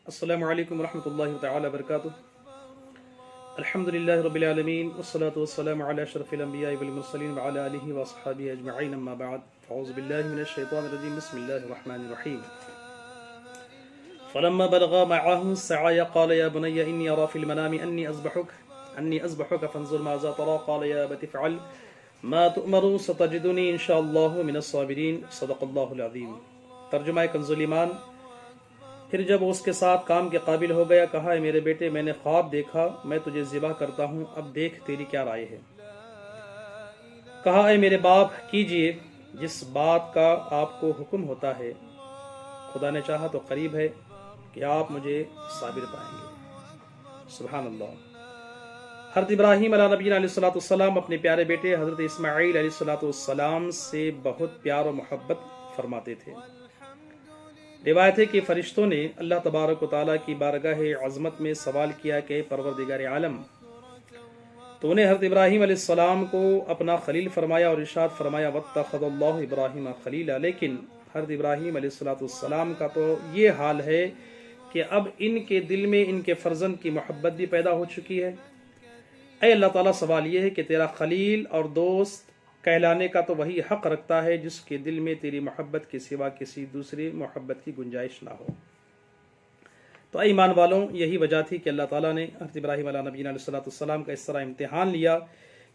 السلام علیکم ورحمۃ اللہ تعالی وبرکاتہ۔ الحمد للہ رب العالمین والصلاة والسلام علی اشرف الانبیاء والمرسلین وعلی آلہ واصحابہ اجمعین، اما بعد، اعوذ باللہ من الشیطان الرجیم، بسم اللہ الرحمن الرحیم۔ فلما بلغا معه السعي قال يا بني إني أرى في المنام أني أذبحك فانظر ماذا ترى قال يا أبت افعل ما تؤمر ستجدني إن شاء الله من الصابرين، صدق اللہ العظیم۔ ترجمہ کنز الایمان۔ پھر جب وہ اس کے ساتھ کام کے قابل ہو گیا، کہا اے میرے بیٹے، میں نے خواب دیکھا، میں تجھے ذبح کرتا ہوں، اب دیکھ تیری کیا رائے ہے۔ کہا اے میرے باپ، کیجئے جس بات کا آپ کو حکم ہوتا ہے، خدا نے چاہا تو قریب ہے کہ آپ مجھے صابر پائیں گے۔ سبحان اللہ۔ حضرت ابراہیم علیہ نبینا علیہ الصلوۃ والسلام اپنے پیارے بیٹے حضرت اسماعیل علیہ الصلوۃ والسلام سے بہت پیار و محبت فرماتے تھے۔ روایت ہے کہ فرشتوں نے اللہ تبارک و تعالیٰ کی بارگاہ عظمت میں سوال کیا کہ پروردگار عالم، تو نے حضرت ابراہیم علیہ السلام کو اپنا خلیل فرمایا اور ارشاد فرمایا واتخذ اللہ ابراہیم خلیلا، لیکن حضرت ابراہیم علیہ السلام کا تو یہ حال ہے کہ اب ان کے دل میں ان کے فرزند کی محبت بھی پیدا ہو چکی ہے۔ اے اللہ تعالیٰ، سوال یہ ہے کہ تیرا خلیل اور دوست کہلانے کا تو وہی حق رکھتا ہے جس کے دل میں تیری محبت کے سوا کسی دوسری محبت کی گنجائش نہ ہو۔ تو اے ایمان والوں، یہی وجہ تھی کہ اللہ تعالیٰ نے حضرت ابراہیم علیہ نبینا علیہ السلام کا اس طرح امتحان لیا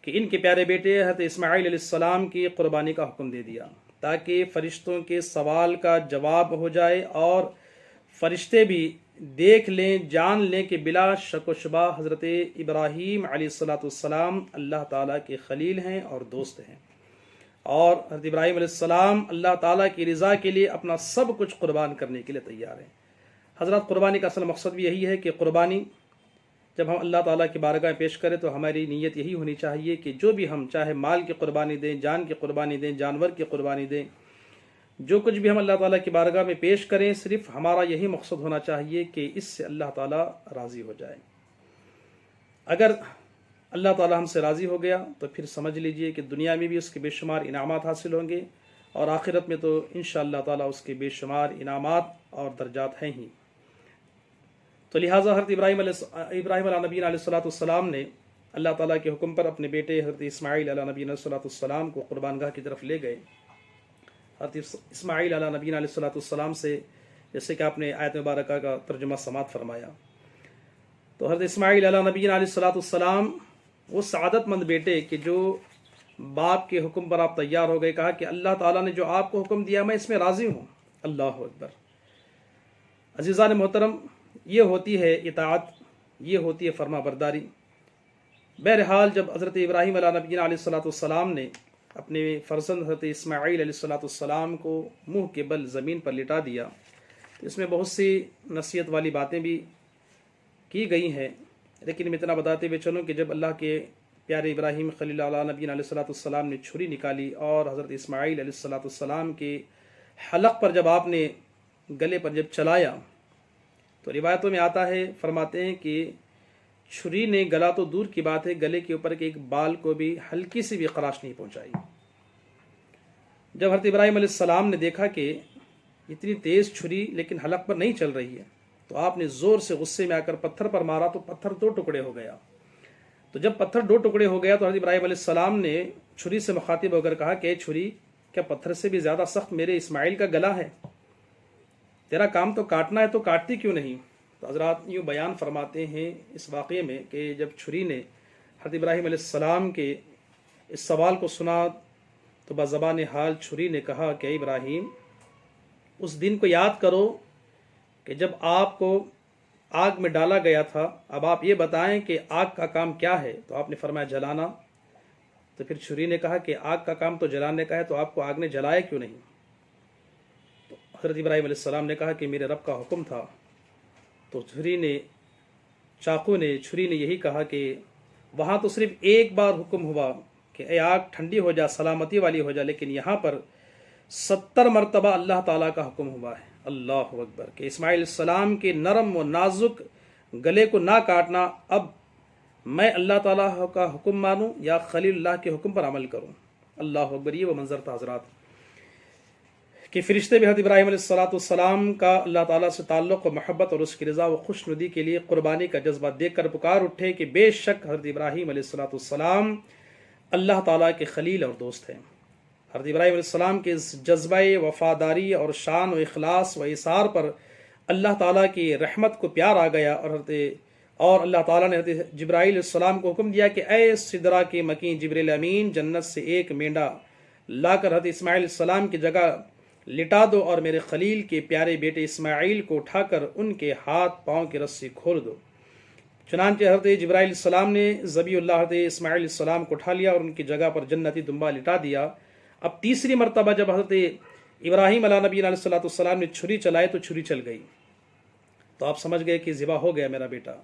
کہ ان کے پیارے بیٹے حضرت اسماعیل علیہ السلام کی قربانی کا حکم دے دیا، تاکہ فرشتوں کے سوال کا جواب ہو جائے اور فرشتے بھی دیکھ لیں، جان لیں کہ بلا شک و شبہ حضرت ابراہیم علیہ السلام اللہ تعالیٰ کے خلیل ہیں اور دوست ہیں، اور حضرت ابراہیم علیہ السلام اللہ تعالیٰ کی رضا کے لیے اپنا سب کچھ قربان کرنے کے لیے تیار ہیں۔ حضرات، قربانی کا اصل مقصد بھی یہی ہے کہ قربانی جب ہم اللہ تعالیٰ کی بارگاہ میں پیش کریں تو ہماری نیت یہی ہونی چاہیے کہ جو بھی ہم چاہے مال کی قربانی دیں، جان کی قربانی دیں، جانور کی قربانی دیں، جو کچھ بھی ہم اللہ تعالیٰ کی بارگاہ میں پیش کریں، صرف ہمارا یہی مقصد ہونا چاہیے کہ اس سے اللہ تعالیٰ راضی ہو جائے۔ اگر اللہ تعالیٰ ہم سے راضی ہو گیا تو پھر سمجھ لیجئے کہ دنیا میں بھی اس کے بے شمار انعامات حاصل ہوں گے، اور آخرت میں تو انشاءاللہ تعالیٰ اس کے بے شمار انعامات اور درجات ہیں ہی۔ تو لہٰذا حضرت ابراہیم علیہ نبینا علیہ السلام نے اللہ تعالیٰ کے حکم پر اپنے بیٹے حضرت اسماعیل علیہ نبینا علیہ السلام کو قربان گاہ کی طرف لے گئے۔ حضرت اسماعیل علیہ نبینا علیہ السلام سے، جیسے کہ آپ نے آیت مبارکہ کا ترجمہ سماعت فرمایا، تو حضرت اسماعیل علیہ نبینا علیہ السلام وہ سعادت مند بیٹے کہ جو باپ کے حکم پر آپ تیار ہو گئے، کہا کہ اللہ تعالیٰ نے جو آپ کو حکم دیا میں اس میں راضی ہوں۔ اللہ اکبر۔ عزیزان محترم، یہ ہوتی ہے اطاعت، یہ ہوتی ہے فرما برداری۔ بہرحال جب حضرت ابراہیم علیہ نبینا علیہ السلام نے اپنے فرزند حضرت اسماعیل علیہ السلام کو منہ کے بل زمین پر لٹا دیا، تو اس میں بہت سی نصیحت والی باتیں بھی کی گئی ہیں، لیکن میں اتنا بتاتے ہوئے چلوں کہ جب اللہ کے پیارے ابراہیم خلیل علیہ نبینا علیہ السلام نے چھری نکالی اور حضرت اسماعیل علیہ السلام کے حلق پر جب آپ نے گلے پر جب چلایا، تو روایتوں میں آتا ہے، فرماتے ہیں کہ چھری نے گلا تو دور کی بات ہے، گلے کے اوپر کے ایک بال کو بھی ہلکی سی بھی خراش نہیں پہنچائی۔ جب حضرت ابراہیم علیہ السلام نے دیکھا کہ اتنی تیز چھری لیکن حلق پر نہیں چل رہی ہے، تو آپ نے زور سے غصے میں آ کر پتھر پر مارا تو پتھر 2 ٹکڑے ہو گیا۔ تو جب پتھر 2 ٹکڑے ہو گیا تو حضرت ابراہیم علیہ السلام نے چھری سے مخاطب ہو کر کہا کہ چھری، کیا پتھر سے بھی زیادہ سخت میرے اسماعیل کا گلا ہے؟ تیرا کام تو کاٹنا ہے تو کاٹتی کیوں نہیں؟ تو حضرات یوں بیان فرماتے ہیں اس واقعے میں کہ جب چھری نے حضرت ابراہیم علیہ السلام کے اس سوال کو سنا تو بزبان حال چھری نے کہا کہ ابراہیم، اس دن کو یاد کرو کہ جب آپ کو آگ میں ڈالا گیا تھا، اب آپ یہ بتائیں کہ آگ کا کام کیا ہے؟ تو آپ نے فرمایا جلانا۔ تو پھر چھری نے کہا کہ آگ کا کام تو جلانے کا ہے، تو آپ کو آگ نے جلایا کیوں نہیں؟ تو حضرت ابراہیم علیہ السلام نے کہا کہ میرے رب کا حکم تھا۔ تو چھری نے یہی کہا کہ وہاں تو صرف ایک بار حکم ہوا کہ اے آگ ٹھنڈی ہو جا، سلامتی والی ہو جا، لیکن یہاں پر 70 مرتبہ اللہ تعالیٰ کا حکم ہوا ہے۔ اللہ اکبر، کہ اسماعیل السلام کے نرم و نازک گلے کو نہ کاٹنا، اب میں اللہ تعالیٰ کا حکم مانوں یا خلیل اللہ کے حکم پر عمل کروں۔ اللہ اکبر، یہ وہ منظر تھا حضرات کہ فرشتے بھی حضرت ابراہیم علیہ السلام کا اللہ تعالیٰ سے تعلق و محبت اور اس کی رضا و خوش ندی کے لیے قربانی کا جذبہ دیکھ کر پکار اٹھے کہ بے شک حضرت ابراہیم علیہ السلام اللہ تعالیٰ کے خلیل اور دوست ہیں۔ حضرت ابراہیم علیہ السلام کے اس جذبہ وفاداری اور شان و اخلاص و اثار پر اللہ تعالیٰ کی رحمت کو پیار آ گیا، اور اللہ تعالیٰ نے حضرت جبرائیل علیہ السلام کو حکم دیا کہ اے سدرہ کے مکین جبریل امین، جنت سے ایک مینڈا لا کر حضرت اسماعیل علیہ السلام کی جگہ لٹا دو، اور میرے خلیل کے پیارے بیٹے اسماعیل کو اٹھا کر ان کے ہاتھ پاؤں کی رسی کھول دو۔ چنانچہ حضرت جبرائیل علیہ السلام نے ذبیح اللہ حضرت اسماعیل علیہ السلام کو اٹھا لیا اور ان کی جگہ پر جنتی دمبا لٹا دیا۔ اب تیسری مرتبہ جب حضرت ابراہیم علیہ نبی علیہ السلام نے چھری چلائی تو چھری چل گئی، تو آپ سمجھ گئے کہ ذبح ہو گیا میرا بیٹا۔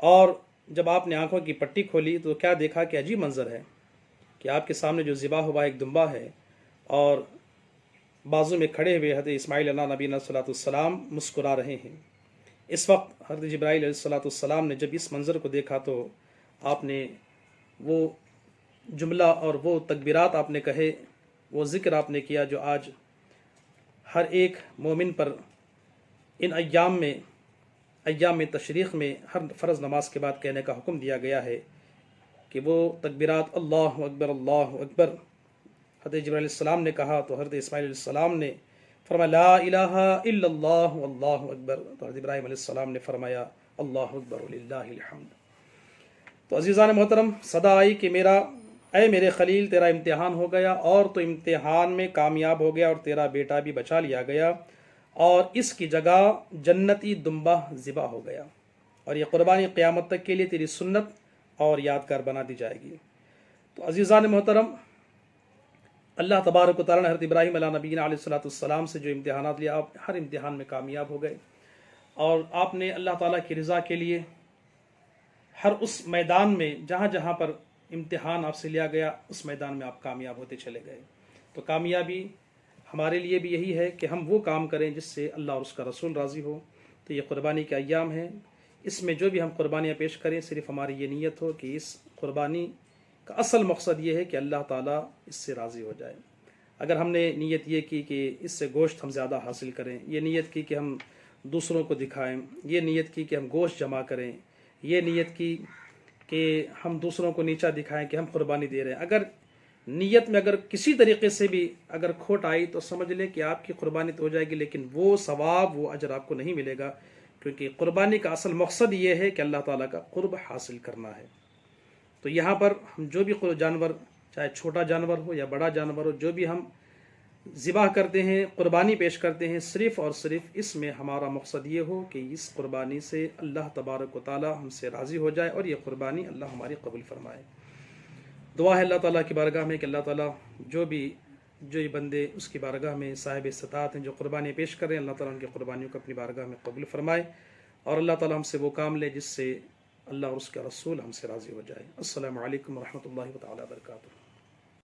اور جب آپ نے آنکھوں کی پٹی کھولی تو کیا دیکھا کہ عجیب منظر ہے کہ آپ کے سامنے جو ذبح ہوا ایک دمبا ہے، اور بازو میں کھڑے ہوئے حضرت اسماعیل علیہ نبی علیہ السلام مسکرا رہے ہیں۔ اس وقت حضرت جبرائیل علیہ السلام نے جب اس منظر کو دیکھا تو آپ نے وہ جملہ اور وہ تکبیرات آپ نے کہے، وہ ذکر آپ نے کیا جو آج ہر ایک مومن پر ان ایام تشریق میں ہر فرض نماز کے بعد کہنے کا حکم دیا گیا ہے کہ وہ تکبیرات اللہ اکبر اللہ اکبر۔ حضرت جبرائیل علیہ السلام نے کہا تو حضرت اسماعیل علیہ السلام نے فرمایا لا الہ الا اللہ واللہ اکبر، تو حضرت ابراہیم علیہ السلام نے فرمایا اللہ اکبر وللہ الحمد۔ تو عزیزان محترم، صدا آئی کہ اے میرے خلیل، تیرا امتحان ہو گیا، اور تو امتحان میں کامیاب ہو گیا اور تیرا بیٹا بھی بچا لیا گیا، اور اس کی جگہ جنتی دمبا ذبح ہو گیا، اور یہ قربانی قیامت تک کے لیے تیری سنت اور یادگار بنا دی جائے گی۔ تو عزیزان محترم، اللہ تبارک و تعالیٰ نے حضرت ابراہیم علیہ نبینا علیہ السلام سے جو امتحانات لیا، آپ ہر امتحان میں کامیاب ہو گئے، اور آپ نے اللہ تعالیٰ کی رضا کے لیے ہر اس میدان میں جہاں جہاں پر امتحان آپ سے لیا گیا، اس میدان میں آپ کامیاب ہوتے چلے گئے۔ تو کامیابی ہمارے لیے بھی یہی ہے کہ ہم وہ کام کریں جس سے اللہ اور اس کا رسول راضی ہو۔ تو یہ قربانی کے ایام ہیں، اس میں جو بھی ہم قربانیاں پیش کریں، صرف ہماری یہ نیت ہو کہ اس قربانی کا اصل مقصد یہ ہے کہ اللہ تعالیٰ اس سے راضی ہو جائے۔ اگر ہم نے نیت یہ کی کہ اس سے گوشت ہم زیادہ حاصل کریں، یہ نیت کی کہ ہم دوسروں کو دکھائیں، یہ نیت کی کہ ہم گوشت جمع کریں، یہ نیت کی کہ ہم دوسروں کو نیچا دکھائیں کہ ہم قربانی دے رہے ہیں، اگر نیت میں اگر کسی طریقے سے بھی اگر کھوٹ آئی تو سمجھ لیں کہ آپ کی قربانی تو ہو جائے گی، لیکن وہ ثواب، وہ اجر آپ کو نہیں ملے گا، کیونکہ قربانی کا اصل مقصد یہ ہے کہ اللہ تعالیٰ کا قرب حاصل کرنا ہے۔ تو یہاں پر ہم جو بھی جانور، چاہے چھوٹا جانور ہو یا بڑا جانور ہو، جو بھی ہم ذبح کرتے ہیں، قربانی پیش کرتے ہیں، صرف اور صرف اس میں ہمارا مقصد یہ ہو کہ اس قربانی سے اللہ تبارک و تعالی ہم سے راضی ہو جائے، اور یہ قربانی اللہ ہماری قبول فرمائے۔ دعا ہے اللہ تعالیٰ کی بارگاہ میں کہ اللہ تعالیٰ جو یہ بندے اس کی بارگاہ میں صاحب استطاعت ہیں، جو قربانی پیش کر رہے ہیں، اللہ تعالیٰ ان کی قربانیوں کو اپنی بارگاہ میں قبول فرمائے، اور اللہ تعالیٰ ہم سے وہ کام لے جس سے اللہ اور اس کا رسول ہم سے راضی ہو جائے۔ السلام علیکم ورحمۃ اللہ تعالیٰ وبرکاتہ۔